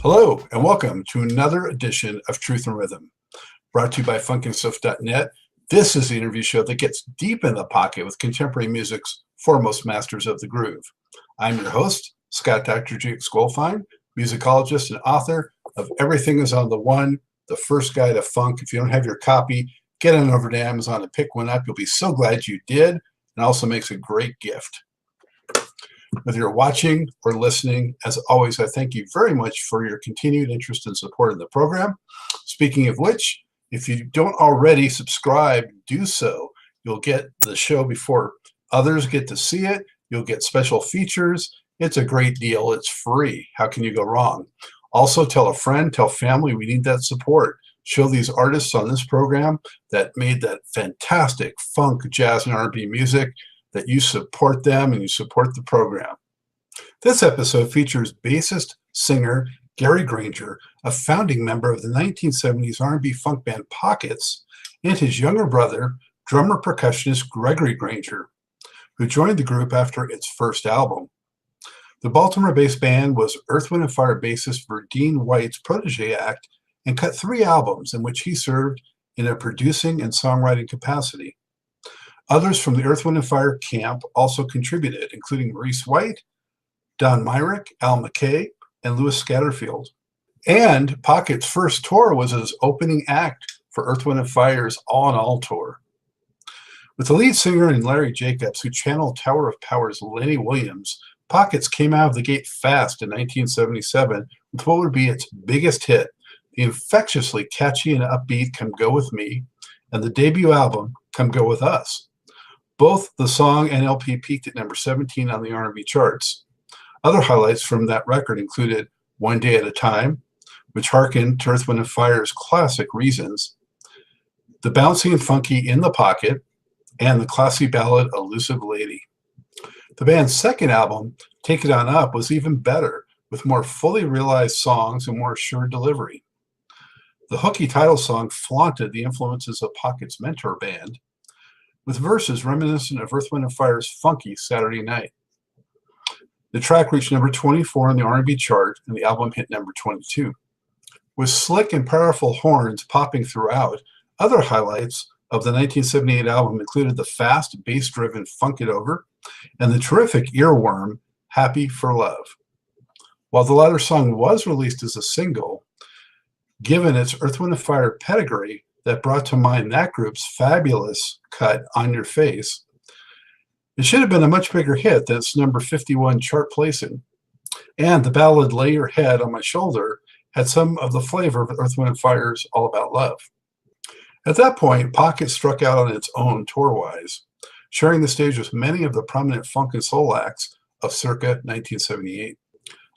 Hello, and welcome to another edition of Truth and Rhythm, brought to you by funkandstuff.net. This is the interview show that gets deep in the pocket with contemporary music's foremost masters of the groove. I'm your host, Scott Dr. Goldfine, musicologist and author of Everything is on the One, the first guide to funk. If you don't have your copy, get on over to Amazon and pick one up. You'll be so glad you did, and also makes a great gift. Whether you're watching or listening, as always, I thank you very much for your continued interest and support in the program. Speaking of which, if you don't already subscribe, do so. You'll get the show before others get to see it. You'll get special features. It's a great deal. It's free. How can you go wrong? Also, tell a friend, tell family, we need that support. Show these artists on this program that made that fantastic funk, jazz, and R&B music, that you support them and you support the program. This episode features bassist singer Gary Grainger, a founding member of the 1970s R&B funk band Pockets, and his younger brother, drummer percussionist Gregory Grainger, who joined the group after its first album. The Baltimore-based band was Earth, Wind & Fire bassist Verdine White's protege act and cut 3 albums in which he served in a producing and songwriting capacity. Others from the Earth, Wind & Fire camp also contributed, including Maurice White, Don Myrick, Al McKay, and Louis Scatterfield. And Pocket's first tour was his opening act for Earth, Wind & Fire's All in All tour. With the lead singer and Larry Jacobs, who channeled Tower of Power's Lenny Williams, Pockets came out of the gate fast in 1977 with what would be its biggest hit, the infectiously catchy and upbeat Come Go With Me, and the debut album, Come Go With Us. Both the song and LP peaked at number 17 on the R&B charts. Other highlights from that record included One Day at a Time, which harkened to Earth, Wind & Fire's classic Reasons, the bouncy and funky In the Pocket, and the classy ballad Elusive Lady. The band's second album, Take It On Up, was even better, with more fully realized songs and more assured delivery. The hooky title song flaunted the influences of Pocket's mentor band, with verses reminiscent of Earth, Wind & Fire's funky Saturday Night. The track reached number 24 on the R&B chart, and the album hit number 22. With slick and powerful horns popping throughout, other highlights of the 1978 album included the fast, bass-driven Funk It Over and the terrific earworm, Happy for Love. While the latter song was released as a single, given its Earth, Wind & Fire pedigree that brought to mind that group's fabulous cut On Your Face, it should have been a much bigger hit than its number 51 chart placing. And the ballad Lay Your Head on My Shoulder had some of the flavor of Earth, Wind & Fire's All About Love. At that point, Pocket struck out on its own tour-wise, sharing the stage with many of the prominent funk and soul acts of circa 1978.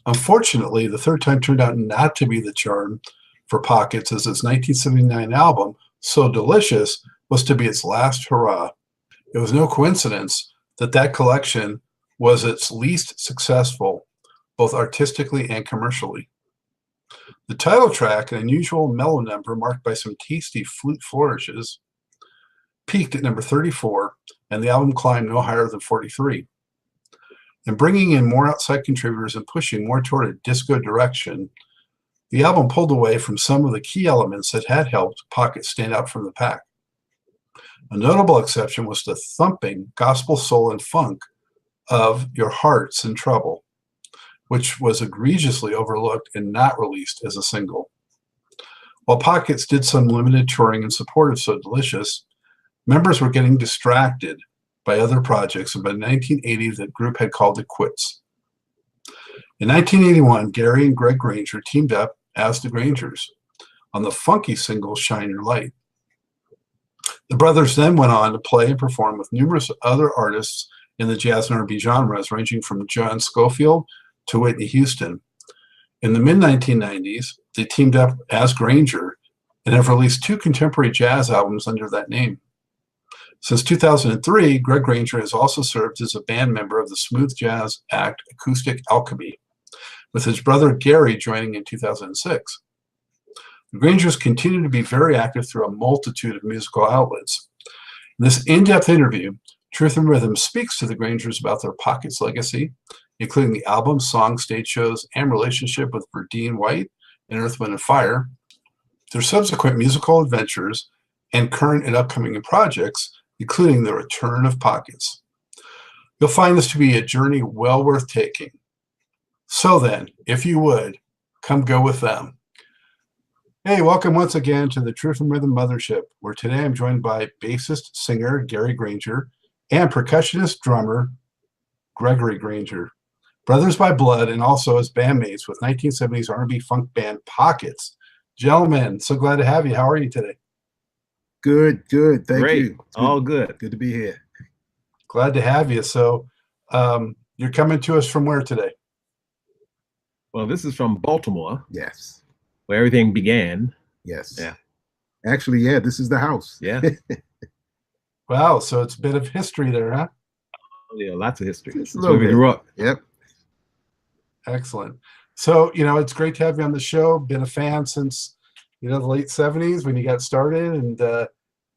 Unfortunately, the third time turned out not to be the charm for Pockets, as its 1979 album, So Delicious, was to be its last hurrah. It was no coincidence that that collection was its least successful, both artistically and commercially. The title track, an unusual mellow number marked by some tasty flute flourishes, peaked at number 34, and the album climbed no higher than 43. And bringing in more outside contributors and pushing more toward a disco direction, the album pulled away from some of the key elements that had helped Pocket stand out from the pack. A notable exception was the thumping gospel soul and funk of Your Heart's in Trouble, which was egregiously overlooked and not released as a single. While Pockets did some limited touring in support of So Delicious, members were getting distracted by other projects, and by 1980 the group had called it quits. In 1981, Gary and Greg Grainger teamed up as the Graingers on the funky single Shine Your Light. The brothers then went on to play and perform with numerous other artists in the jazz and R&B genres, ranging from John Scofield to Whitney Houston. In the mid-1990s, they teamed up as Grainger and have released 2 contemporary jazz albums under that name. Since 2003, Greg Grainger has also served as a band member of the smooth jazz act Acoustic Alchemy, with his brother Gary joining in 2006. The Graingers continue to be very active through a multitude of musical outlets. In this in-depth interview, Truth and Rhythm speaks to the Graingers about their Pockets legacy including the album, songs, stage shows, and relationship with Verdine White and Earth, Wind, and Fire, their subsequent musical adventures, and current and upcoming projects, including the return of Pockets. You'll find this to be a journey well worth taking. So then, if you would, come go with them. Hey, welcome once again to the Truth and Rhythm Mothership, where today I'm joined by bassist, singer Gary Grainger and percussionist, drummer Gregory Grainger, brothers by blood and also as bandmates with 1970s R&B funk band Pockets. Gentlemen, so glad to have you. How are you today? Good. Thank Great. you. All good. Good to be here. Glad to have you. So you're coming to us from where today? Well, this is from Baltimore, Yes. where everything began. Yes. Yeah. Actually, yeah, this is the house. Yeah. Wow. So it's a bit of history there, huh? Yeah, lots of history. Just a That's little where we bit. grew up. Yep. Excellent. So, it's great to have you on the show. Been a fan since, the late 70s when you got started. And,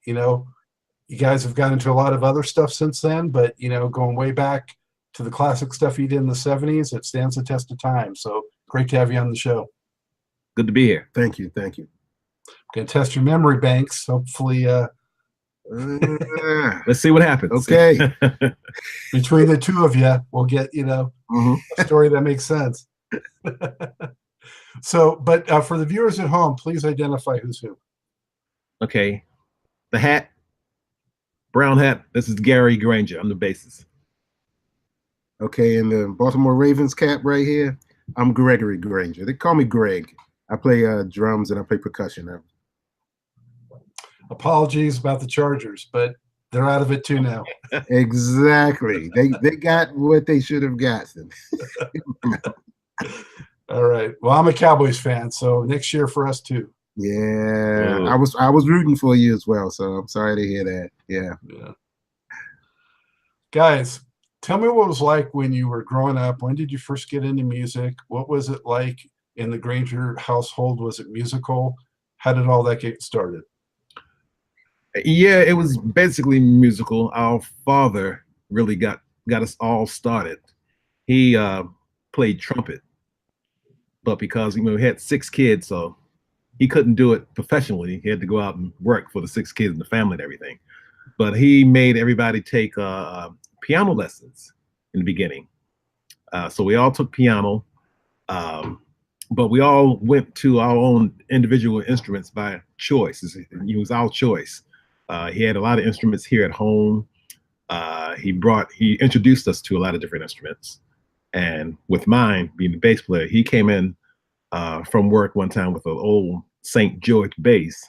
you guys have got into a lot of other stuff since then. But, going way back to the classic stuff you did in the 70s, it stands the test of time. So great to have you on the show. Good to be here. Thank you. Going to test your memory banks. Hopefully, Let's see what happens. Okay. between the two of you, we'll get, a story that makes sense. So, but for the viewers at home, please identify who's who. Okay. The hat, brown hat. This is Gary Grainger. I'm the bassist. Okay, and the Baltimore Ravens cap right here, I'm Gregory Grainger. They call me Greg. I play drums and I play percussion. Apologies about the Chargers, but they're out of it too now. Exactly. They got what they should have gotten. All right. Well, I'm a Cowboys fan, so next year for us too. Yeah. Ooh. I was rooting for you as well, so I'm sorry to hear that. Yeah. Guys, tell me what it was like when you were growing up. When did you first get into music? What was it like in the Grainger household? Was it musical? How did all that get started? Yeah, it was basically musical. Our father really got us all started. He played trumpet, but because we had 6 kids, so he couldn't do it professionally. He had to go out and work for the 6 kids in the family and everything. But he made everybody take piano lessons in the beginning. So we all took piano, but we all went to our own individual instruments by choice. It was our choice. He had a lot of instruments here at home. He introduced us to a lot of different instruments. And with mine being the bass player, he came in from work one time with an old St. George bass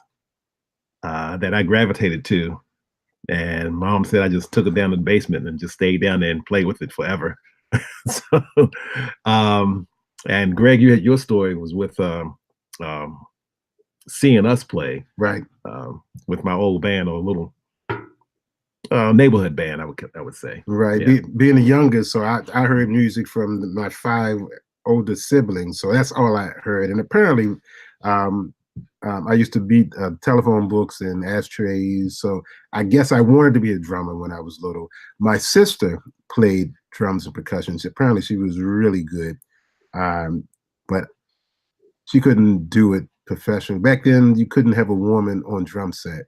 that I gravitated to. And Mom said I just took it down to the basement and just stayed down there and played with it forever. So, and Greg, your story was with seeing us play, Right. with my old band, or a little neighborhood band, I would say. Right. Yeah. Being the youngest, so I heard music from my 5 older siblings. So that's all I heard. And apparently, I used to beat telephone books and ashtrays. So I guess I wanted to be a drummer when I was little. My sister played drums and percussion. Apparently, she was really good, but she couldn't do it professionally. Back then, you couldn't have a woman on drum set.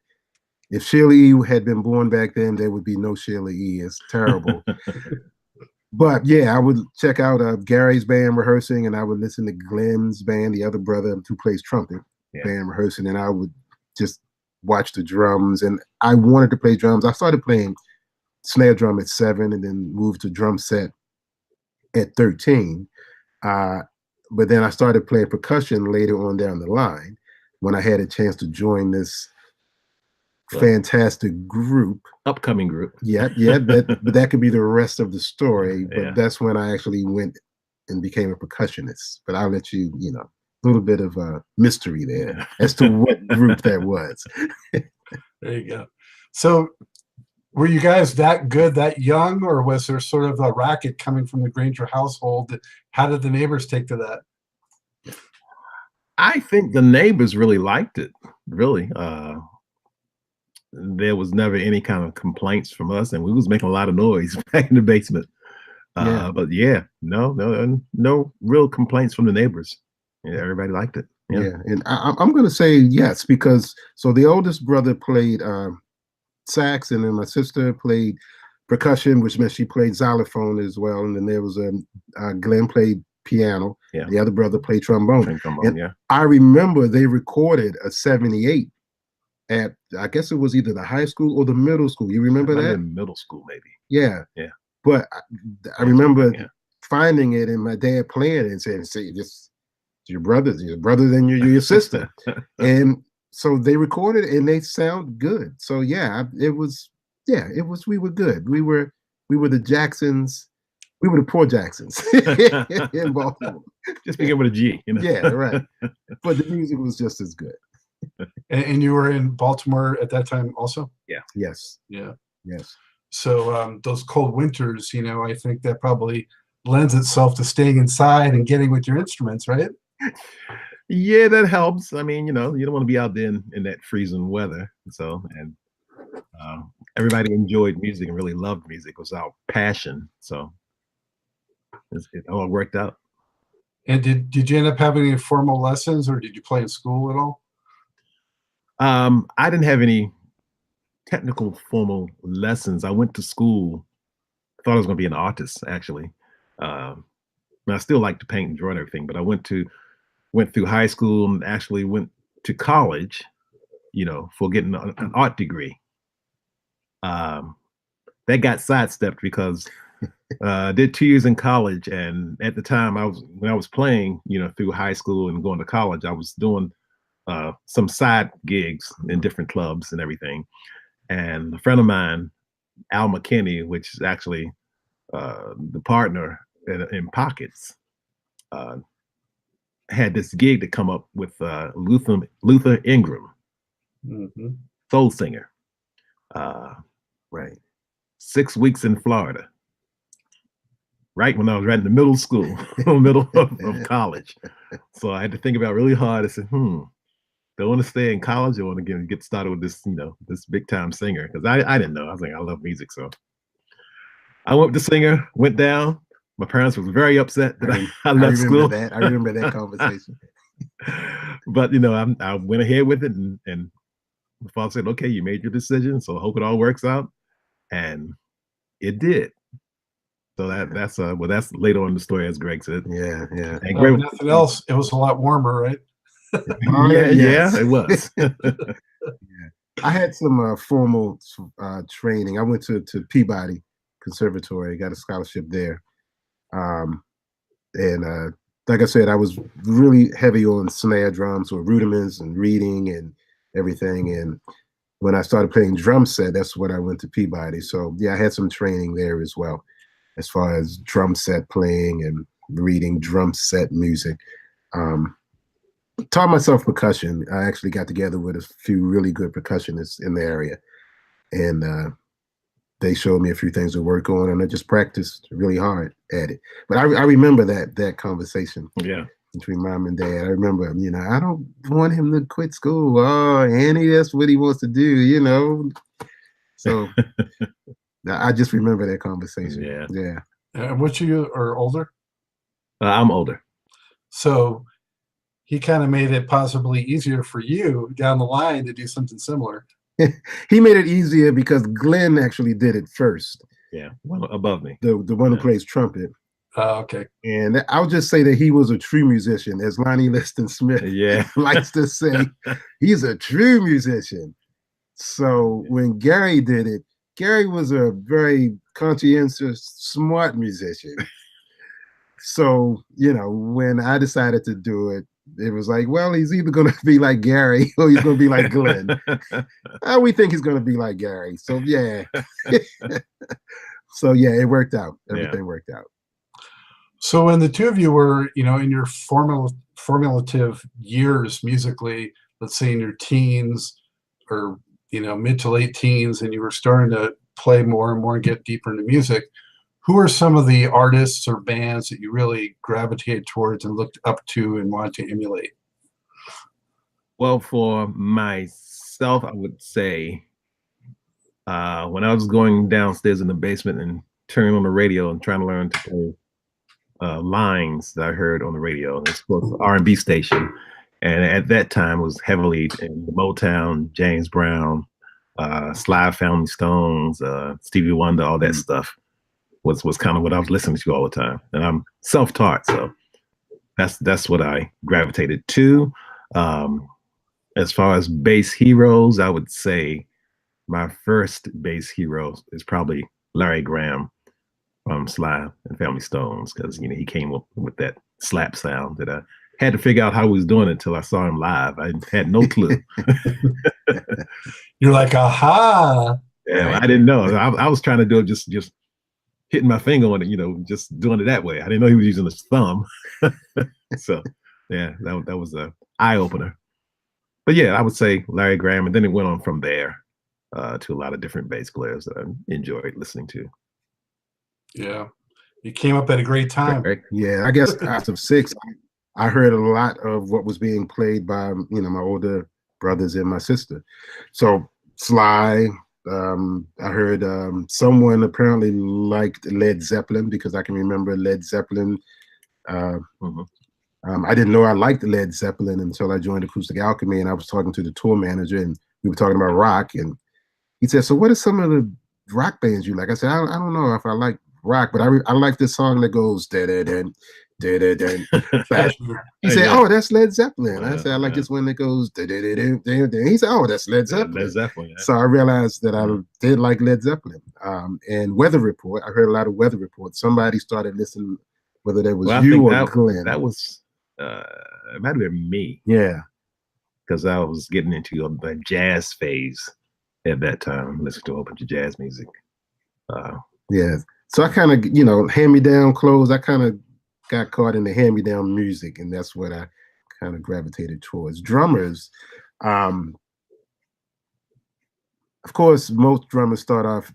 If Sheila E. had been born back then, there would be no Sheila E. It's terrible. But yeah, I would check out Gary's band rehearsing, and I would listen to Glenn's band, the other brother who plays trumpet, band rehearsing, and I would just watch the drums. And I wanted to play drums. I started playing snare drum at 7 and then moved to drum set at 13. But then I started playing percussion later on down the line when I had a chance to join this fantastic group. Upcoming group. Yeah, but that could be the rest of the story. But that's when I actually went and became a percussionist. But I'll let you, a little bit of a mystery there as to what group that was. There you go. So were you guys that good, that young, or was there sort of a racket coming from the Grainger household? How did the neighbors take to that? I think the neighbors really liked it, really. There was never any kind of complaints from us, and we was making a lot of noise back in the basement. Yeah. But yeah, no real complaints from the neighbors. Yeah, everybody liked it. Yeah, and I'm going to say yes, because so the oldest brother played sax, and then my sister played percussion, which meant she played xylophone as well. And then there was Glenn played piano. Yeah. The other brother played trombone. Trombone, yeah. I remember they recorded a 78 at, I guess it was either the high school or the middle school. You remember that? In middle school, maybe. Yeah. Yeah. But I remember finding it and my dad playing it and saying, "See, this your brother than your sister." And so they recorded it and they sound good. So yeah, it was we were good. We were the Jacksons. We were the poor Jacksons in Baltimore. Just begin with a G, you know. Yeah, right. But the music was just as good. And you were in Baltimore at that time also? Yeah. Yes. Yeah. Yes. So those cold winters, I think that probably lends itself to staying inside and getting with your instruments, right? Yeah, that helps. I mean, you don't want to be out there in that freezing weather. So, and everybody enjoyed music and really loved music. It was our passion. So it all worked out. And did you end up having any formal lessons, or did you play in school at all? I didn't have any technical formal lessons. I went to school. Thought I was going to be an artist, actually. And I still like to paint and draw and everything, but I went through high school and actually went to college, for getting an art degree. That got sidestepped because I did 2 years in college, and at the time when I was playing, through high school and going to college, I was doing some side gigs in different clubs and everything. And a friend of mine, Al McKinney, which is actually the partner in Pockets, had this gig to come up with Luther Ingram, soul singer. Right. 6 weeks in Florida, right when I was right in the middle school, middle of college. So I had to think about it really hard. I said, do I want to stay in college or want to get started with this, this big time singer? Because I didn't know. I was like, I love music. So I went with the singer, went down. My parents was very upset that I left school. I remember that conversation. But I went ahead with it, and my father said, "Okay, you made your decision, so I hope it all works out," and it did. So that's later on in the story, as Greg said. Yeah. And Greg, nothing else, it was a lot warmer, right? Yeah, it was. I had some formal training. I went to Peabody Conservatory, got a scholarship there. And like I said, I was really heavy on snare drums or rudiments and reading and everything. And when I started playing drum set, that's when I went to Peabody. So yeah, I had some training there as well, as far as drum set playing and reading drum set music. Taught myself percussion. I actually got together with a few really good percussionists in the area, and they showed me a few things to work on, and I just practiced really hard at it. But I remember that conversation between mom and dad. I remember, I don't want him to quit school. Oh, Annie, that's what he wants to do, So I just remember that conversation. Yeah. Which of you are older? I'm older. So he kind of made it possibly easier for you down the line to do something similar. He made it easier because Glenn actually did it first. Yeah, one above me. The one who plays trumpet. Okay. And I'll just say that he was a true musician, as Lonnie Liston Smith likes to say. He's a true musician. So when Gary did it, Gary was a very conscientious, smart musician. So, when I decided to do it, it was like, well, he's either going to be like Gary or he's going to be like Glenn. We think he's going to be like Gary. So, yeah. So, yeah, it worked out. Everything worked out. So when the two of you were, in your formative years musically, let's say in your teens or, mid to late teens, and you were starting to play more and more and get deeper into music, who are some of the artists or bands that you really gravitated towards and looked up to and wanted to emulate? Well, for myself, I would say when I was going downstairs in the basement and turning on the radio and trying to learn to play lines that I heard on the radio. It's called the R&B station, and at that time was heavily in the Motown, James Brown, Sly Family Stones, Stevie Wonder, all that stuff was kind of what I was listening to all the time. And I'm self-taught, so that's what I gravitated to. As far as bass heroes, I would say my first bass hero is probably Larry Graham from Sly and Family Stones, because he came up with that slap sound that I had to figure out how he was doing it until I saw him live. I had no clue. You're like, aha. Yeah, I didn't know. I was trying to do it just hitting my finger on it, just doing it that way. I didn't know he was using his thumb. So yeah, that was a eye opener. But yeah, I would say Larry Graham, and then it went on from there to a lot of different bass players that I enjoyed listening to. Yeah, you came up at a great time. Yeah, I guess out of 6, I heard a lot of what was being played by my older brothers and my sister. So Sly, I heard someone apparently liked Led Zeppelin, because I can remember Led Zeppelin. I didn't know I liked Led Zeppelin until I joined Acoustic Alchemy, and I was talking to the tour manager, and we were talking about rock, and he said, "So what are some of the rock bands you like?" I said, "I don't know if I like rock, but I like this song that goes da da da da da da." He said, "Oh, that's Led Zeppelin." I said, "I like this one that goes da da da da da." He said, "Oh, that's Led Zeppelin." Led Zeppelin. So I realized that I did like Led Zeppelin. And Weather Report, I heard a lot of Weather Report. Somebody started listening, whether that was you or Glenn. That was it might have been me. Yeah, because I was getting into a jazz phase at that time, listening to a whole bunch of jazz music. Yeah, so I kind of, hand-me-down clothes. I kind of got caught in the hand-me-down music, and that's what I kind of gravitated towards. Drummers, of course, most drummers start off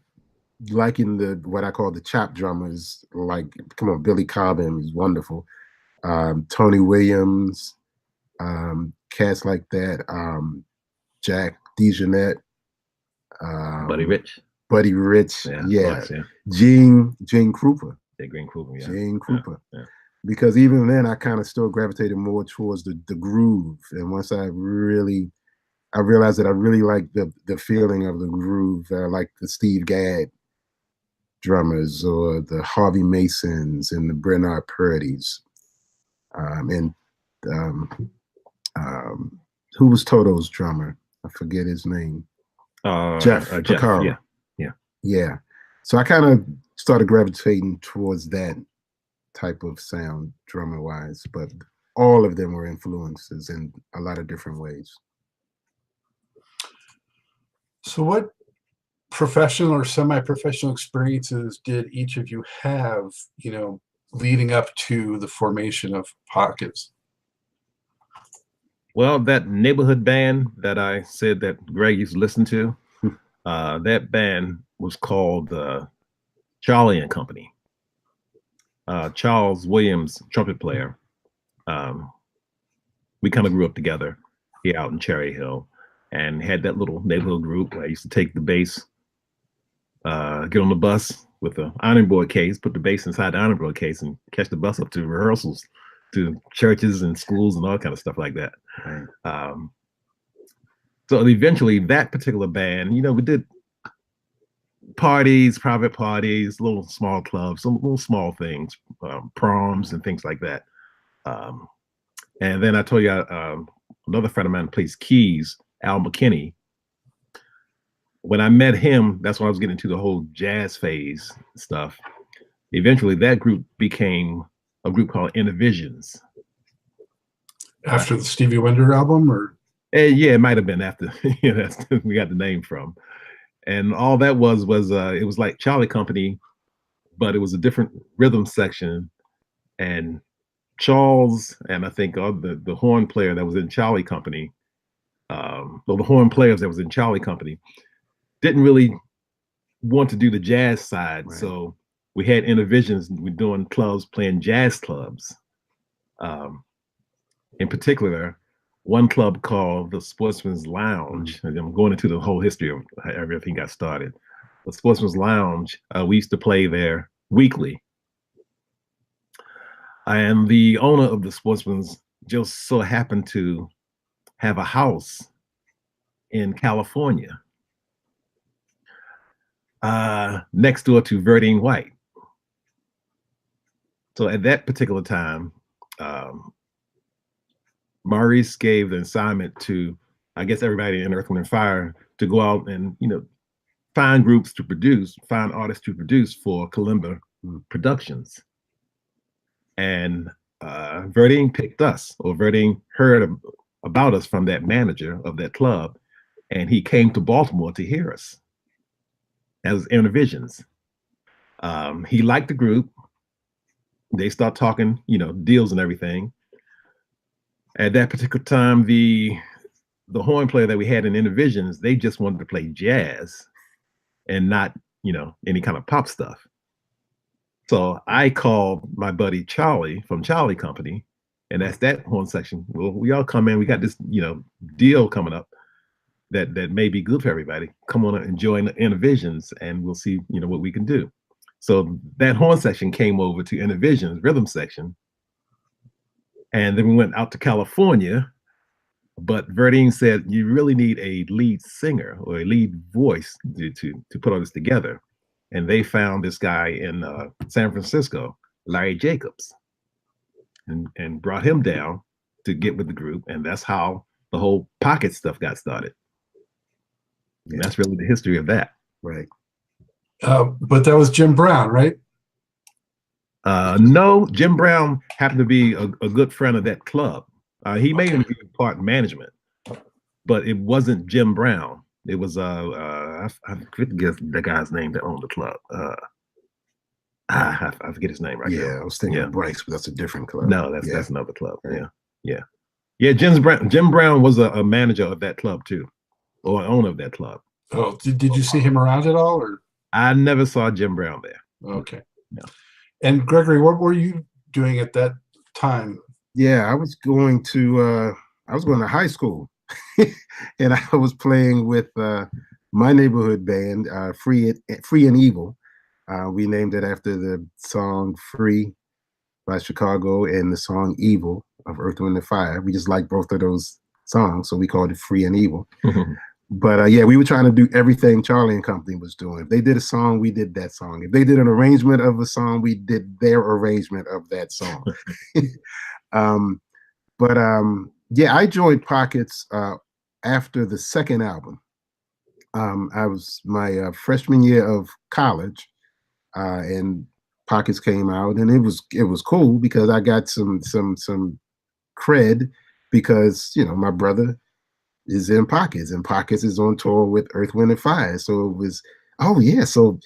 liking what I call the chop drummers. Like, come on, Billy Cobham is wonderful. Tony Williams, cats like that. Jack DeJohnette, Buddy Rich. Yeah. Gene Krupa. Yeah, Gene Krupa. Yeah. Gene Krupa. Yeah. Because even then, I kind of still gravitated more towards the groove. And once I realized that I really like the feeling of the groove, like the Steve Gadd drummers, or the Harvey Masons and the Bernard Purdys. Who was Toto's drummer? I forget his name. Jeff Porcaro. Yeah. So I kind of started gravitating towards that type of sound, drummer wise, but all of them were influences in a lot of different ways. So what professional or semi-professional experiences did each of you have, leading up to the formation of Pockets? Well, that neighborhood band that I said that Greg used to listen to, that band was called Charlie and Company. Charles Williams, trumpet player. We kind of grew up together here out in Cherry Hill, and had that little neighborhood group. I used to take the bass, get on the bus with the ironing board case, put the bass inside the ironing board case, and catch the bus up to rehearsals, to churches and schools and all kind of stuff like that. Right. So eventually that particular band, we did parties, private parties, little small clubs, some little small things, proms and things like that. And then I told you, another friend of mine plays keys, Al McKinney. When I met him, that's when I was getting into the whole jazz phase stuff. Eventually that group became a group called Intervisions. After the Stevie Wonder album, or? Yeah, it might have been after. That's we got the name from. And all that was it was like Charlie Company, but it was a different rhythm section. And Charles, and I think the horn player that was in Charlie Company, the horn players that was in Charlie Company, didn't really want to do the jazz side. Right. So we had Intervisions. We're doing clubs, playing jazz clubs. In particular, one club called the Sportsman's Lounge. And I'm going into the whole history of how everything got started. the Sportsman's Lounge. We used to play there weekly. And the owner of the Sportsman's just so happened to have a house in California, next door to Verdine White. So at that particular time, Maurice gave the assignment to, I guess, everybody in Earth, Wind and Fire to go out and, find groups to produce, find artists to produce for Kalimba Productions. And Verdine picked us, or Verdine heard about us from that manager of that club, and he came to Baltimore to hear us as Intervisions. He liked the group. They start talking, deals and everything. At that particular time, the horn player that we had in Intervisions, they just wanted to play jazz and not, any kind of pop stuff. So I called my buddy Charlie from Charlie Company, and that's that horn section. Well, we all come in. We got this, deal coming up that may be good for everybody. Come on and join the Intervisions, and we'll see, what we can do. So that horn section came over to Intervisions rhythm section, and then we went out to California. But Verdine said you really need a lead singer or a lead voice to put all this together. And they found this guy in San Francisco, Larry Jacobs, and brought him down to get with the group. And that's how the whole pocket stuff got started. And that's really the history of that. Right. But that was Jim Brown, right? No, Jim Brown happened to be a good friend of that club. He may even be part management, but it wasn't Jim Brown. It was I forget the guy's name that owned the club. I forget his name right now. Yeah, I was thinking Bryce, but that's a different club. No, that's another club. Right. Yeah. Jim Brown was a manager of that club too, or owner of that club. Oh, did you see him around at all, or? I never saw Jim Brown there. Okay. No. And Gregory, what were you doing at that time? Yeah, I was going to high school, and I was playing with my neighborhood band, Free and Evil. We named it after the song "Free" by Chicago and the song "Evil" of Earth, Wind and Fire. We just liked both of those songs, so we called it Free and Evil. But we were trying to do everything Charlie and Company was doing. If they did a song, we did that song. If they did an arrangement of a song, we did their arrangement of that song. I joined Pockets after the second album. I was my freshman year of college, and Pockets came out, and it was cool because I got some cred because my brother is in Pockets, and Pockets is on tour with Earth, Wind and Fire. So it was, so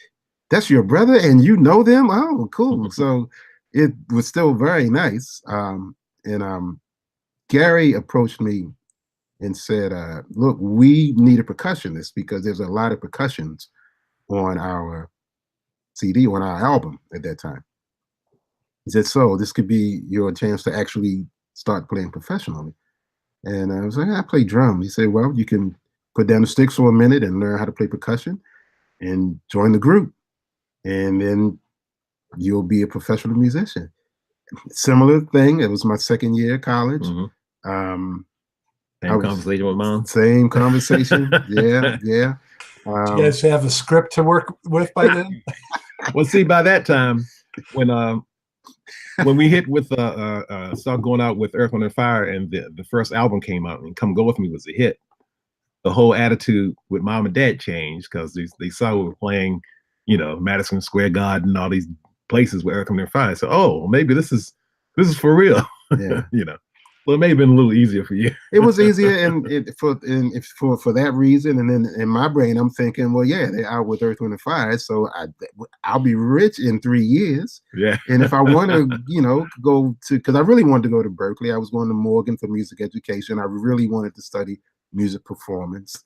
that's your brother and you know them? Oh, cool. So it was still very nice. Gary approached me and said, look, we need a percussionist because there's a lot of percussions on our CD, on our album at that time. He said, so this could be your chance to actually start playing professionally. And I was like, I play drums. He said, well, you can put down the sticks for a minute and learn how to play percussion and join the group. And then you'll be a professional musician. Similar thing. It was my second year of college. Same conversation with Mom. Same conversation. Yeah. Do you guys have a script to work with by then? Well, see, by that time, when we hit with start going out with Earth, Wind and Fire, and the first album came out, and Come Go With Me was a hit, the whole attitude with Mom and Dad changed because they saw we were playing, Madison Square Garden, all these places where Earth, Wind and Fire. So, maybe this is for real. Yeah. Well, it may have been a little easier for you. It was easier, for that reason. And then in my brain, I'm thinking, well, yeah, they're out with Earth, Wind and Fire, so I'll be rich in 3 years. Yeah. And if I want to, go to, because I really wanted to go to Berkeley. I was going to Morgan for music education. I really wanted to study music performance.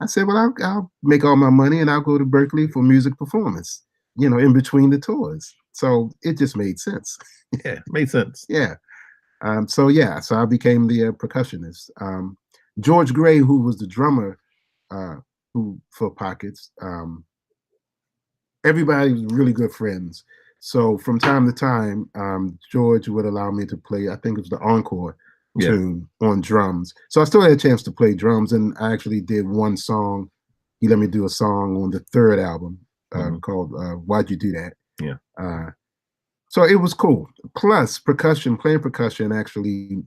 I said, well, I'll make all my money and I'll go to Berkeley for music performance, in between the tours. So it just made sense. Yeah, it made sense. Yeah. So I became the percussionist. George Gray, who was the drummer for Pockets, everybody was really good friends. So from time to time, George would allow me to play, I think it was the encore tune on drums. So I still had a chance to play drums, and I actually did one song. He let me do a song on the third album called Why'd You Do That? Yeah. So it was cool. Plus percussion, playing percussion, actually,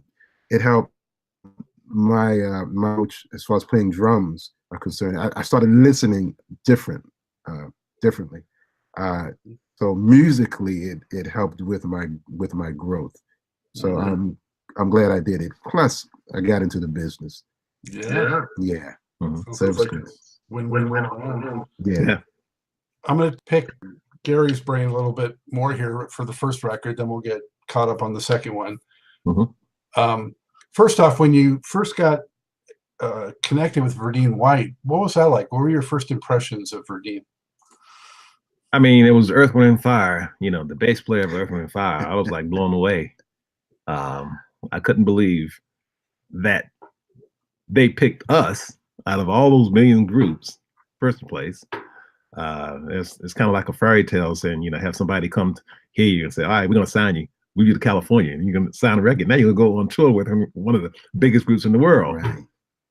it helped my approach as far as playing drums are concerned. I started listening differently. So musically, it helped with my growth. So I'm glad I did it. Plus, I got into the business. Yeah. So it was good. Win-win-win. Yeah. I'm going to pick Gary's brain a little bit more here for the first record, then we'll get caught up on the second one. First off, when you first got connected with Verdine White, what was that like? What were your first impressions of Verdine? I mean, it was Earth, Wind, and Fire. You know, the bass player of Earth, Wind, and Fire. I was like blown away. I couldn't believe that they picked us out of all those million groups, first place. It's kind of like a fairy tale saying, you know, have somebody come hear you and say, all right, we're going to sign you. We you to California, and you're going to sign a record. Now you're going to go on tour with one of the biggest groups in the world. Right.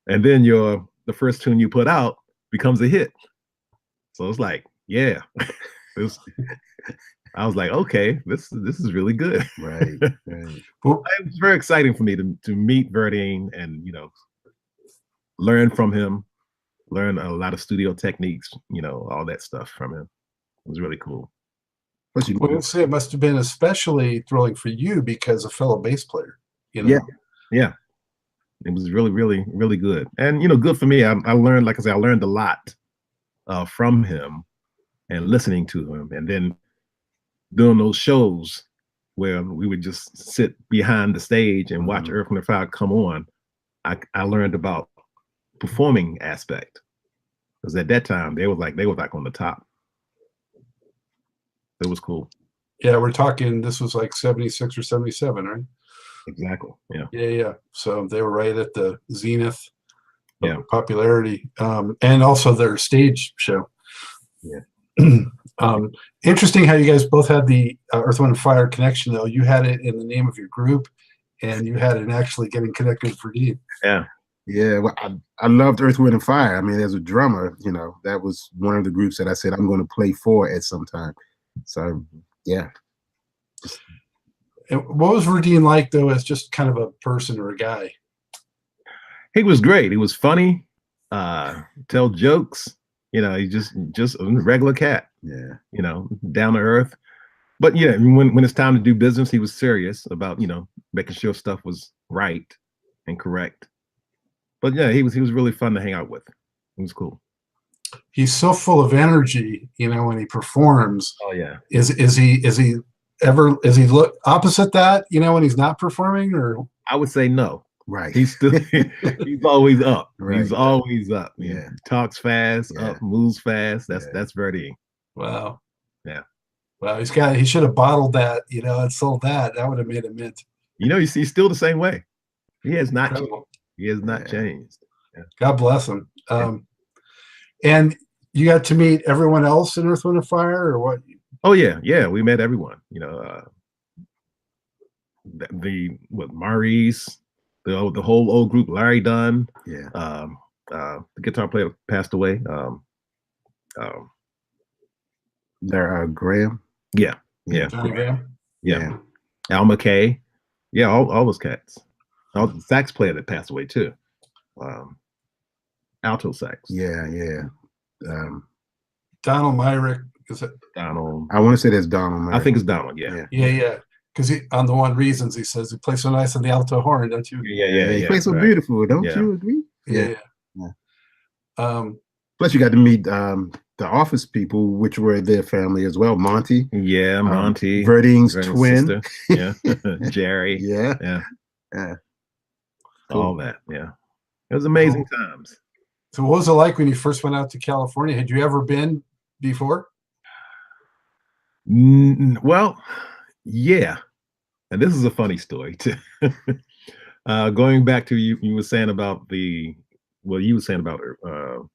And then the first tune you put out becomes a hit. So it's like, yeah. I was like, okay, this is really good. Right. Well, it was very exciting for me to meet Verdine and, you know, learn from him, learn a lot of studio techniques, you know, all that stuff from him. It was really cool. Well, I'd say it must have been especially thrilling for you because a fellow bass player, you know? Yeah. It was really, really, really good. And, you know, good for me. I learned, like I said, I learned a lot from him and listening to him. And then doing those shows where we would just sit behind the stage and watch Earth, Wind & Fire come on, I learned about performing aspect. Because at that time, they were like on the top. It was cool. Yeah, we're talking, this was like 76 or 77, right? Exactly. Yeah. Yeah. So they were right at the zenith of popularity, and also their stage show. Yeah. Interesting how you guys both had the Earth, Wind, and Fire connection, though. You had it in the name of your group, and you had it in actually getting connected with Verdine. Yeah, well, I loved Earth, Wind, and Fire. I mean, as a drummer, you know, that was one of the groups that I said I'm going to play for at some time. So, yeah. And what was Verdine like, though, as just kind of a person or a guy? He was great. He was funny, tell jokes. You know, he just a regular cat. Yeah. You know, down to earth. But yeah, when it's time to do business, he was serious about, you know, making sure stuff was right and correct. But yeah, he was really fun to hang out with. It was cool. He's so full of energy, you know, when he performs. Oh yeah. Is he look opposite that, you know, when he's not performing? Or I would say no. Right. He's still he's always up. Right. He's always up. Yeah. He talks fast, up, moves fast. That's Verdine. Wow. Yeah. Wow, he should have bottled that, you know, and sold that. That would have made a mint. You know, he's still the same way. He has not changed. Incredible. He has not changed. Yeah. God bless him. And you got to meet everyone else in Earth, Wind, and Fire, or what? Oh yeah, we met everyone. You know, Maurice, the whole old group, Larry Dunn. Yeah. The guitar player passed away. There, Graham. Yeah. Johnny Graham. Yeah. Al McKay. Yeah, all those cats. All the sax player that passed away too. Alto sax. Yeah. Donald Myrick. Is it Donald? I want to say that's Donald Myrick. I think it's Donald. Yeah. Because on the One Reasons, he says he plays so nice on the alto horn, don't you? Yeah. He plays so beautiful, don't you agree? Yeah. Plus, you got to meet the Office people, which were their family as well. Monty. Yeah, Monty. Verdine's twin. Sister. Yeah. Jerry. Yeah. All that. Yeah. It was amazing times. So what was it like when you first went out to California? Had you ever been before? Well, yeah. And this is a funny story too. Going back to you were saying about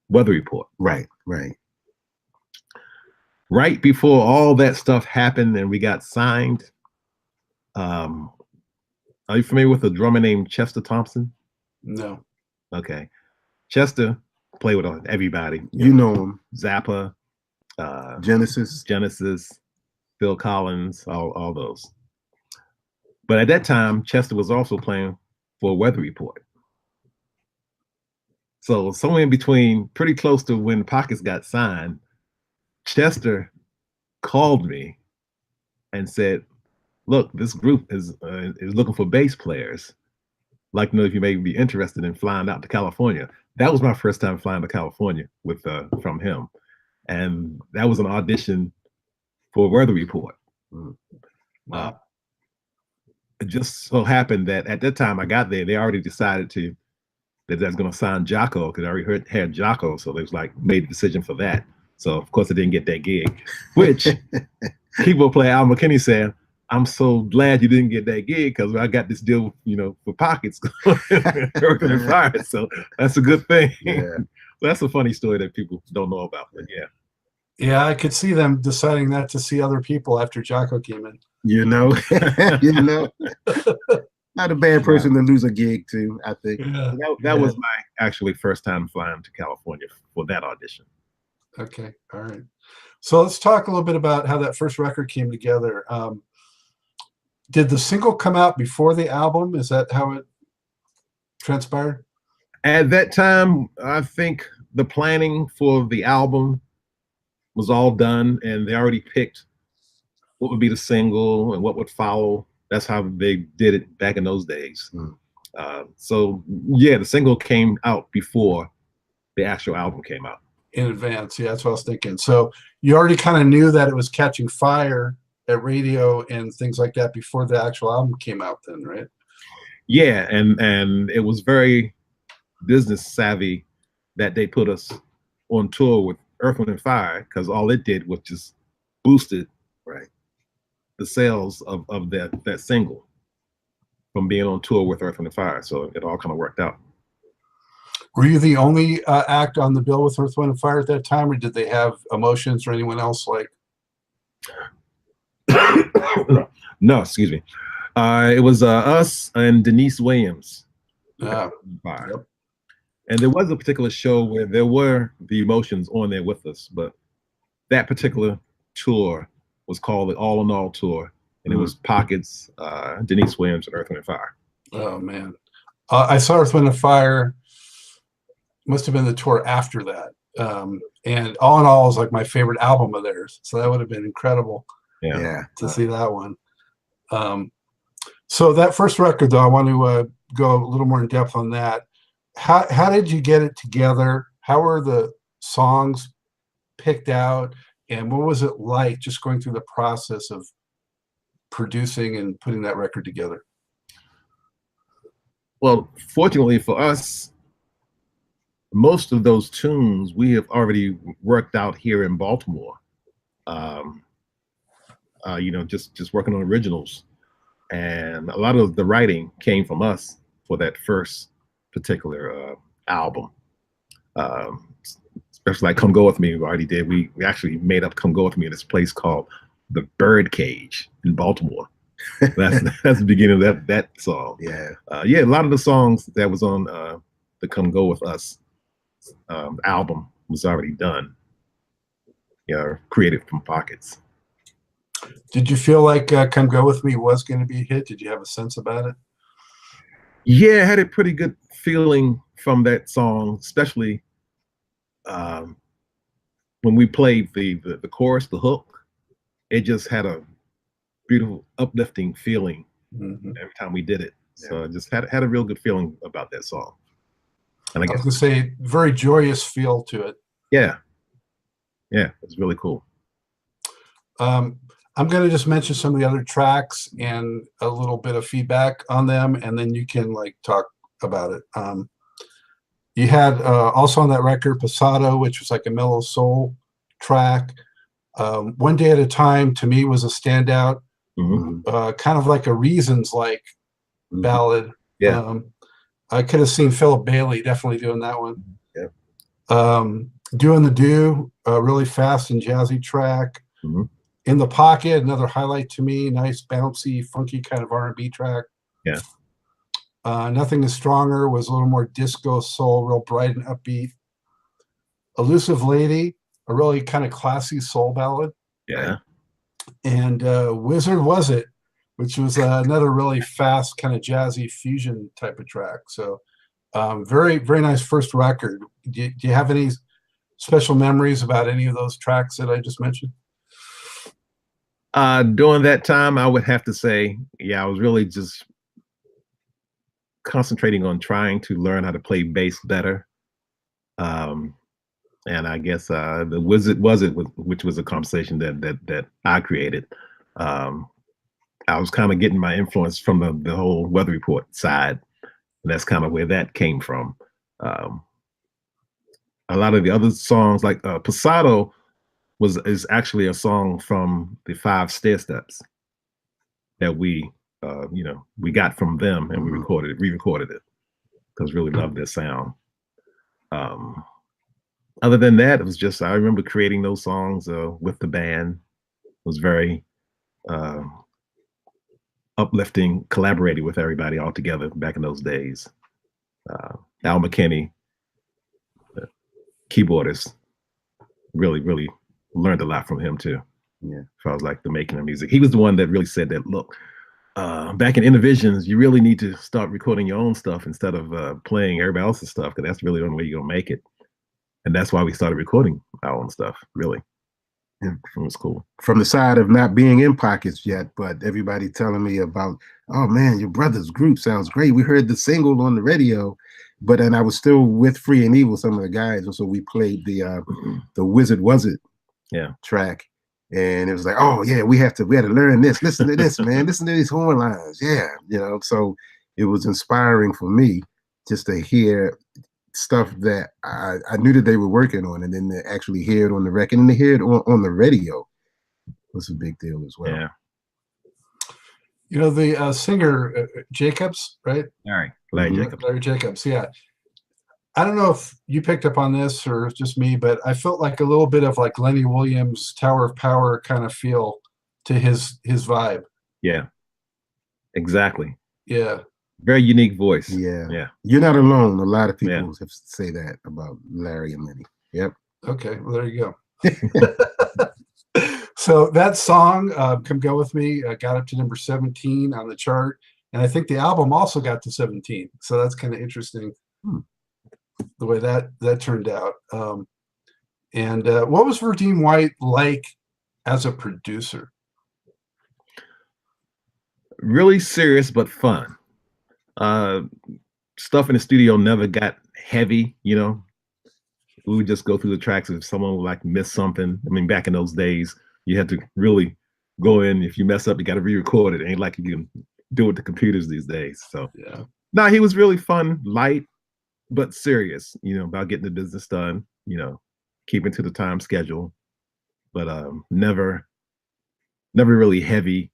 Weather Report. Right. right before all that stuff happened and we got signed. Are you familiar with a drummer named Chester Thompson? No. Okay. Chester played with everybody. You know him. Zappa, Genesis. Phil Collins, all those. But at that time, Chester was also playing for Weather Report. So somewhere in between, pretty close to when Pockets got signed, Chester called me and said, "Look, this group is looking for bass players. Like to know if you may be interested in flying out to California." That was my first time flying to California with from him, and that was an audition for Weather Report. Wow. It just so happened that at that time I got there, they already decided that that's going to sign Jocko, because I already had Jocko, so they was like made a decision for that. So of course I didn't get that gig, which people play Al McKinney saying, "I'm so glad you didn't get that gig because I got this deal, for Pockets, working and fired." So that's a good thing. Yeah. That's a funny story that people don't know about. But yeah. Yeah, I could see them deciding not to see other people after Jocko came in. You know, not a bad person to lose a gig to, I think. Yeah. That was my actually first time flying to California for that audition. Okay, all right. So let's talk a little bit about how that first record came together. Did the single come out before the album? Is that how it transpired? At that time, I think the planning for the album was all done, and they already picked what would be the single and what would follow. That's how they did it back in those days. So yeah, the single came out before the actual album came out. In advance, yeah, that's what I was thinking. So you already kind of knew that it was catching fire at radio and things like that before the actual album came out then, right? Yeah, and it was very business savvy that they put us on tour with Earth, Wind & Fire, because all it did was just boosted the sales of that single from being on tour with Earth, Wind & Fire. So it all kind of worked out. Were you the only act on the bill with Earth, Wind & Fire at that time, or did they have Emotions or anyone else like? No, excuse me. It was us and Denise Williams. Yep. And there was a particular show where there were the Emotions on there with us, but that particular tour was called the All in All Tour, and it was Pockets, Denise Williams, and Earth, Wind & Fire. Oh man, I saw Earth, Wind & Fire. Must have been the tour after that, and All in All is like my favorite album of theirs, so that would have been incredible. Yeah, to see that one. So that first record, though, I want to go a little more in depth on that. How did you get it together? How were the songs picked out, and what was it like just going through the process of producing and putting that record together? Well, fortunately for us, most of those tunes we have already worked out here in Baltimore. Just working on originals, and a lot of the writing came from us for that first particular album. Especially like "Come Go With Me," we already did. We actually made up "Come Go With Me" in this place called the Birdcage in Baltimore. That's the beginning of that song. Yeah, a lot of the songs that was on the "Come Go With Us" album was already done. Created from Pockets. Did you feel like "Come Go With Me" was going to be a hit? Did you have a sense about it? Yeah, I had a pretty good feeling from that song, especially when we played the chorus, the hook. It just had a beautiful, uplifting feeling every time we did it. So I just had a real good feeling about that song. And I was going to say, very joyous feel to it. Yeah, it's really cool. I'm going to just mention some of the other tracks and a little bit of feedback on them, and then you can talk about it. You had also on that record Pasado, which was like a mellow soul track. One Day at a Time to me was a standout, kind of like a Reasons ballad. Yeah. I could have seen Philip Bailey definitely doing that one. Yeah. Doing the Do, a really fast and jazzy track. Mm-hmm. In the Pocket, another highlight to me. Nice, bouncy, funky kind of R&B track. Yeah. Nothing is Stronger was a little more disco soul, real bright and upbeat. Elusive Lady, a really kind of classy soul ballad. Yeah. Right? And Wizard Was It, which was another really fast kind of jazzy fusion type of track. So very, very nice first record. Do you have any special memories about any of those tracks that I just mentioned? During that time, I would have to say, yeah, I was really just concentrating on trying to learn how to play bass better. And I guess the Wizard Was It, which was a conversation that I created. I was kind of getting my influence from the whole Weather Report side. And that's kind of where that came from. A lot of the other songs, like Pasado, is actually a song from the 5 Stair Steps that we got from them, and we re-recorded it because really loved their sound. Other than that, it was just, I remember creating those songs with the band. It was very uplifting, collaborating with everybody all together back in those days. Al McKinney, keyboardist, really learned a lot from him too. Yeah, as far as like the making of music. He was the one that really said that, look, back in Innovisions, you really need to start recording your own stuff instead of playing everybody else's stuff, because that's really the only way you're gonna make it. And that's why we started recording our own stuff, really. Yeah, it was cool. From the side of not being in Pockets yet, but everybody telling me about, oh man, your brother's group sounds great. We heard the single on the radio, but then I was still with Free and Evil, some of the guys, and so we played the Wizard Was It track. And it was like, oh yeah, we had to learn this. Listen to this, man. Listen to these horn lines. Yeah, so it was inspiring for me just to hear stuff that I knew that they were working on, and then to actually hear it on the record and to hear it on the radio was a big deal as well. Yeah. The singer Jacobs, right? Larry Jacobs. Yeah. I don't know if you picked up on this or it's just me, but I felt like a little bit of like Lenny Williams' Tower of Power kind of feel to his vibe. Yeah, exactly. Yeah. Very unique voice. Yeah. You're not alone. A lot of people have to say that about Larry and Lenny. Yep. Okay. Well, there you go. So that song, Come Go With Me, got up to number 17 on the chart. And I think the album also got to 17. So that's kind of interesting. The way that turned out. And what was Verdine White like as a producer? Really serious, but fun. Stuff in the studio never got heavy, We would just go through the tracks. If someone would like miss something, I mean, back in those days, you had to really go in. If you mess up, you got to re-record it. It ain't like you can do it with the computers these days. So yeah. No, he was really fun, light, but serious, about getting the business done, keeping to the time schedule, but never really heavily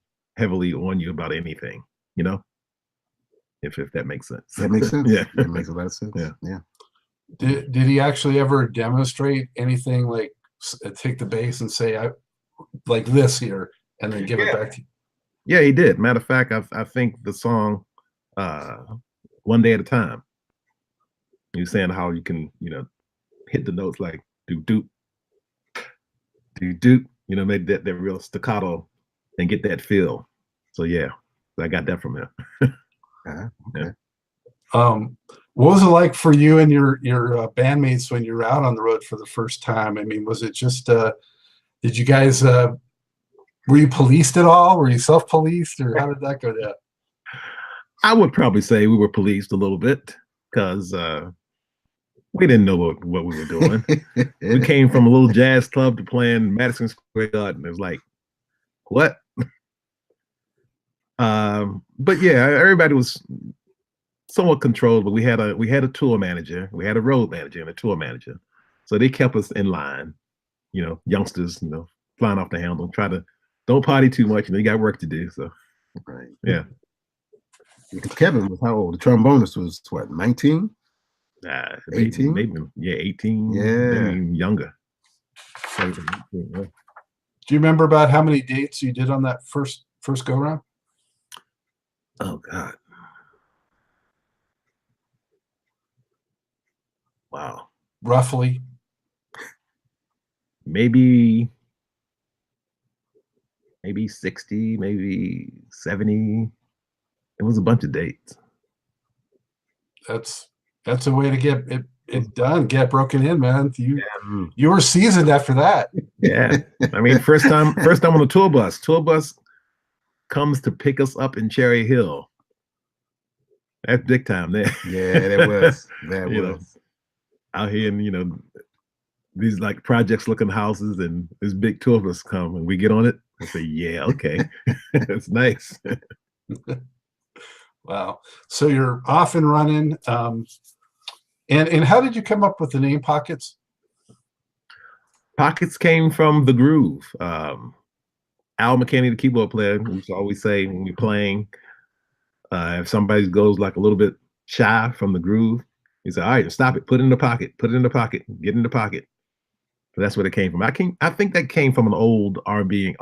on you about anything, if that makes sense. That makes sense. Yeah. That makes a lot of sense. Yeah. Did he actually ever demonstrate anything like take the bass and say, I like this here, and then give it back to you? Yeah, he did. Matter of fact, I think the song One Day at a Time, he was saying how you can, hit the notes like do doop, make that real staccato and get that feel. So yeah, I got that from him. Okay. What was it like for you and your bandmates when you were out on the road for the first time? I mean, was it just did you guys were you policed at all? Were you self-policed, or how did that go down? I would probably say we were policed a little bit because we didn't know what we were doing. We came from a little jazz club to playing Madison Square Garden. It was like, what? But yeah, everybody was somewhat controlled, but we had a tour manager, we had a road manager and a tour manager. So they kept us in line, youngsters, flying off the handle, don't party too much, you got work to do. So right. Yeah. Kevin was how old? The trombonist was what, 19? Maybe, 18? maybe, yeah, 18, Yeah. maybe younger. Yeah. Do you remember about how many dates you did on that first go round? Oh God. Wow. Roughly. Maybe 60, maybe 70. It was a bunch of dates. That's a way to get it done, get broken in, man. Mm. You were seasoned after that. Yeah. I mean, first time on the tour bus. Tour bus comes to pick us up in Cherry Hill. That's big time there. Yeah, that was. That You know, was. out here in, these like projects looking houses, and this big tour bus come and we get on it and say, yeah, okay. It's nice. Wow. So you're off and running. And how did you come up with the name Pockets? Pockets came from the groove. Al McKinney, the keyboard player, used to always say when we're playing, if somebody goes like a little bit shy from the groove, he said, all right, stop it, put it in the pocket, get in the pocket. So that's where it came from. I think that came from an old R&B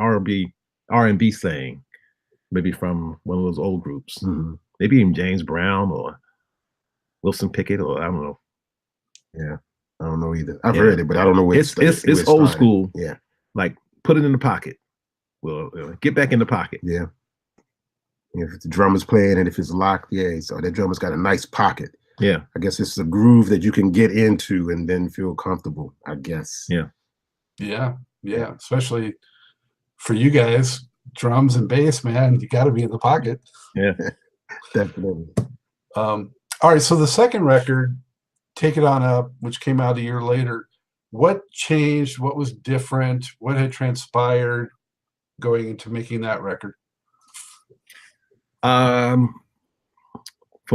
saying, maybe from one of those old groups. Mhm. Maybe even James Brown or Wilson Pickett, or I don't know. Yeah, I don't know either. I've heard it, but I don't know where it's old started. school. Yeah, like put it in the pocket. Well, get back in the pocket. yeah. If the drummer's playing and if it's locked, yeah. So that drummer's got a nice pocket. Yeah, I guess it's a groove that you can get into and then feel comfortable, I guess. Yeah. Yeah. Especially for you guys, drums and bass, man, you got to be in the pocket. Yeah. Definitely. All right. So the second record, Take It On Up, which came out a year later, what changed? What was different? What had transpired going into making that record? From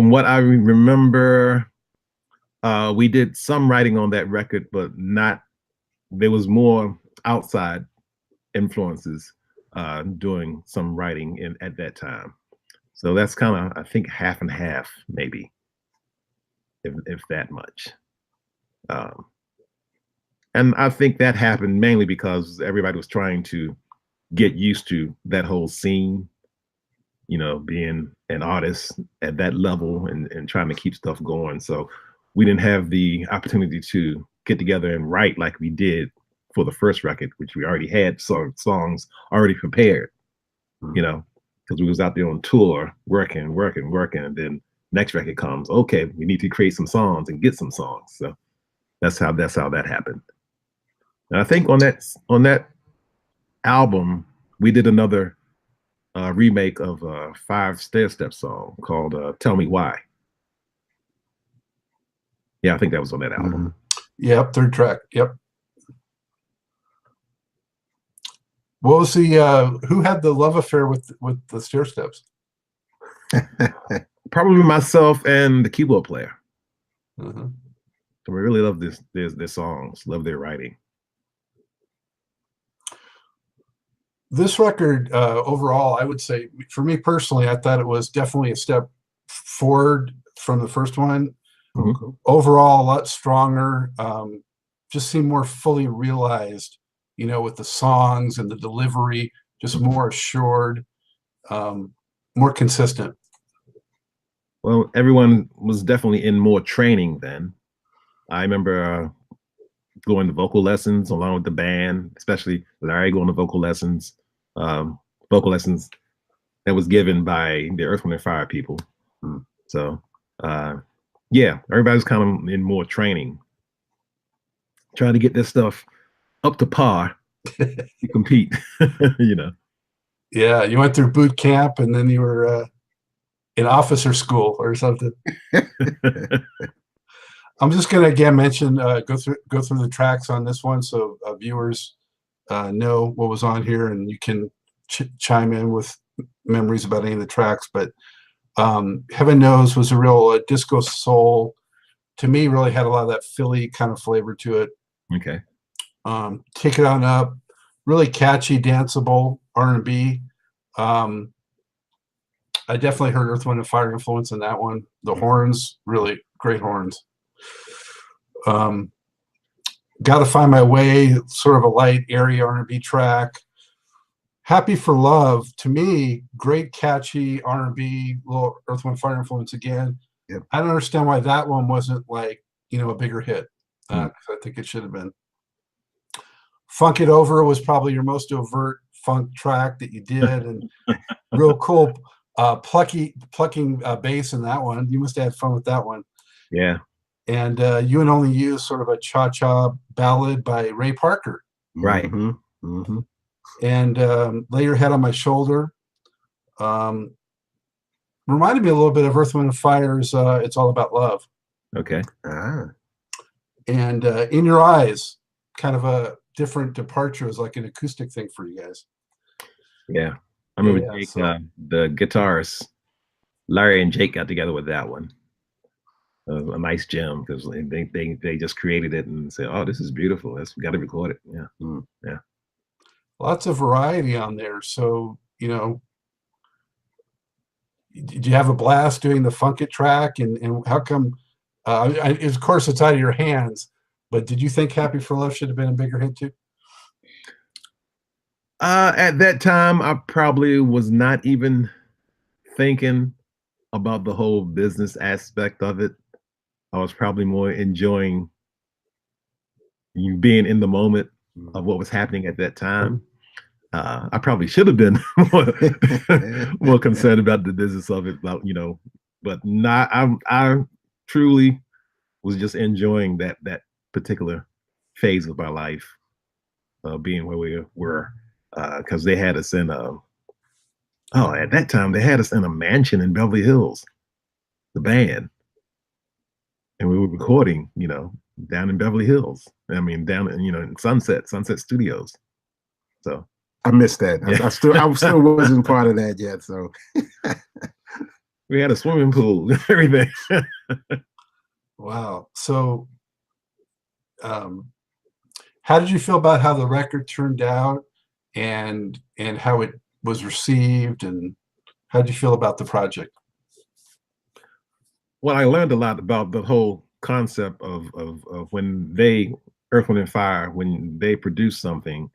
what I remember, we did some writing on that record, but there was more outside influences doing some writing at that time. So that's kind of, I think, half and half, maybe, if that much. And I think that happened mainly because everybody was trying to get used to that whole scene, being an artist at that level and trying to keep stuff going. So we didn't have the opportunity to get together and write like we did for the first record, which we already had songs already prepared, because we was out there on tour working. And then next record comes, okay, we need to create some songs and get some songs. So that's how that happened. And I think on that album, we did another remake of a 5 Stairstep song called Tell Me Why. Yeah, I think that was on that album. Mm-hmm. Yep, third track. Yep. What was the who had the love affair with the Stairsteps? Probably myself and the keyboard player. Uh-huh. So we really love their songs, love their writing. This record, overall, I would say, for me personally, I thought it was definitely a step forward from the first one. Mm-hmm. Overall, a lot stronger. Just seemed more fully realized, with the songs and the delivery, just more assured, more consistent. Well, everyone was definitely in more training then. I remember going to vocal lessons along with the band, especially Larry going to vocal lessons that was given by the Earth, Wind & Fire people. So, yeah, everybody's kind of in more training, trying to get this stuff up to par to compete, Yeah, you went through boot camp and then you were in officer school or something. I'm just going to again mention, go through the tracks on this one so viewers know what was on here, and you can chime in with memories about any of the tracks. But Heaven Knows was a real disco soul. To me, really had a lot of that Philly kind of flavor to it. Okay. Take It On Up, really catchy, danceable R&B. I definitely heard Earth, Wind & Fire influence in that one. The horns, really great horns. Gotta Find My Way, sort of a light, airy R&B track. Happy for Love, to me, great, catchy R&B, little Earth, Wind, Fire influence again. Yep. I don't understand why that one wasn't like, a bigger hit. Mm. I think it should have been. Funk It Over was probably your most overt funk track that you did, and real cool plucking bass in that one. You must have had fun with that one. Yeah. And You and Only You, sort of a cha-cha ballad by Ray Parker. Right. Mm-hmm. Mm-hmm. And Lay Your Head on My Shoulder. Reminded me a little bit of Earth, Wind & Fire's It's All About Love. Okay. And In Your Eyes, kind of a different departure. It was like an acoustic thing for you guys. Yeah. I remember Yeah, Jake, so- the guitarists, Larry and Jake got together with that one. A nice gem, because they just created it and said, "Oh, this is beautiful. We got to record it." Yeah. Mm. Yeah. Lots of variety on there. So, did you have a blast doing the Funk It track? And how come, of course, it's out of your hands, but did you think Happy for Love should have been a bigger hit too? At that time, I probably was not even thinking about the whole business aspect of it. I was probably more enjoying being in the moment of what was happening at that time. I probably should have been more concerned about the business of it, but not. I truly was just enjoying that particular phase of my life, being where we were, because they had us in at that time they had us in a mansion in Beverly Hills, the band, and we were recording, down in Beverly Hills. I mean, down in in Sunset Studios. So I missed that. Yeah. I still wasn't part of that yet. So we had a swimming pool, everything. Wow. So, how did you feel about how the record turned out, and how it was received, and how did you feel about the project? Well, I learned a lot about the whole concept of when they, Earth, Wind & Fire, when they produce something,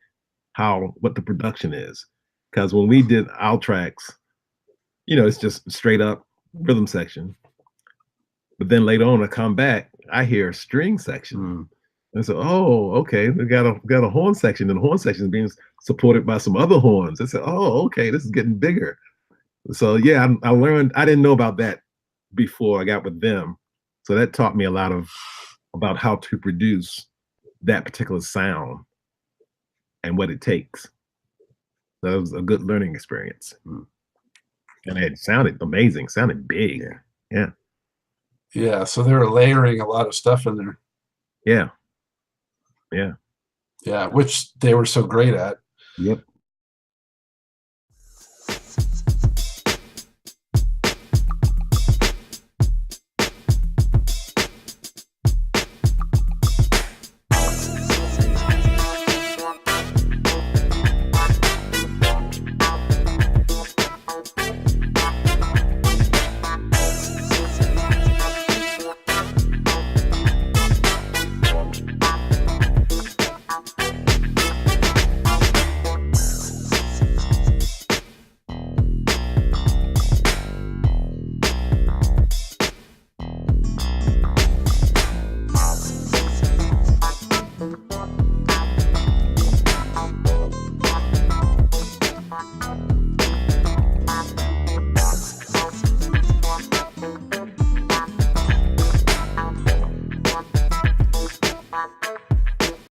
what the production is. Because when we did our tracks, it's just straight up rhythm section. But then later on, I come back, I hear a string section. Mm. And so, oh, okay, we got a horn section, and the horn section is being supported by some other horns. I said, oh, okay, this is getting bigger. So yeah, I learned. I didn't know about that before I got with them, so that taught me a lot about how to produce that particular sound and what it takes. So that was a good learning experience. Mm. And it sounded amazing, sounded big. Yeah. So they were layering a lot of stuff in there. Yeah. Yeah, which they were so great at. Yep.